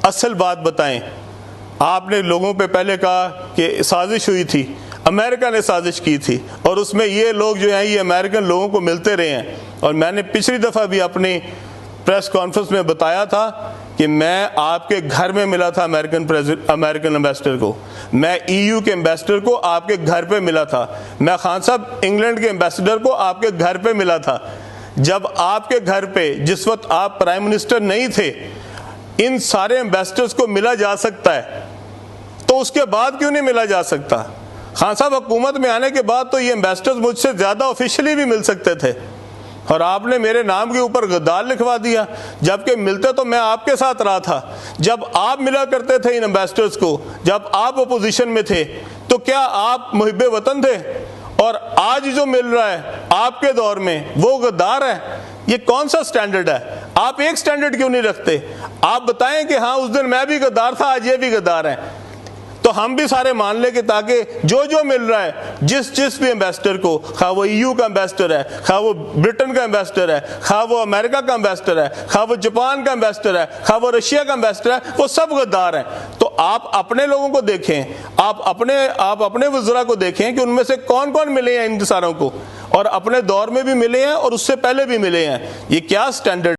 اصل بات بتائیں. آپ نے لوگوں پہ پہلے کہا کہ سازش ہوئی تھی، امریکہ نے سازش کی تھی، اور اس میں یہ لوگ جو ہیں یہ امریکن لوگوں کو ملتے رہے ہیں. اور میں نے پچھلی دفعہ بھی اپنی پریس کانفرنس میں بتایا تھا کہ میں آپ کے گھر میں ملا تھا امریکن امبیسڈر کو، میں EU کے امبیسڈر کو آپ کے گھر پہ ملا تھا، میں خان صاحب انگلینڈ کے امبیسڈر کو آپ کے گھر پہ ملا تھا. جب آپ کے گھر پہ جس وقت آپ پرائم منسٹر نہیں تھے ان سارے امبیسڈرز کو ملا جا سکتا ہے تو اس کے بعد کیوں نہیں ملا جا سکتا؟ خان صاحب حکومت میں آنے کے بعد تو یہ امبیسڈرز مجھ سے زیادہ آفیشلی بھی مل سکتے تھے، اور آپ نے میرے نام کے اوپر غدار لکھوا دیا، جبکہ ملتے تو میں آپ کے ساتھ رہا تھا. جب آپ ملا کرتے تھے ان امبیسڈرز کو، جب آپ اپوزیشن میں تھے، تو کیا آپ محب وطن تھے؟ اور آج جو مل رہا ہے آپ کے دور میں وہ غدار ہے؟ یہ کون سا سٹینڈرڈ ہے؟ آپ ایک سٹینڈرڈ کیوں نہیں رکھتے؟ آپ بتائیں کہ ہاں اس دن میں بھی غدار تھا، آج یہ بھی غدار ہے، تو ہم بھی سارے مان لیں کہ تاکہ جو مل رہا ہے جس بھی امبیسڈر کو، خواہ وہ EU کا امبیسڈر ہے، خواہ وہ برٹن کا امبیسڈر ہے، خواہ وہ امریکہ کا امبیسڈر ہے، خواہ وہ جاپان کا امبیسڈر ہے، خواہ وہ رشیا کا امبیسڈر ہے، وہ سب غدار ہیں. تو آپ اپنے لوگوں کو دیکھیں، آپ اپنے وزراء کو دیکھیں کہ ان میں سے کون کون ملے ہیں ان ساروں کو، اور اپنے دور میں بھی ملے ہیں اور اس سے پہلے بھی ملے ہیں. یہ کیا سٹینڈرڈ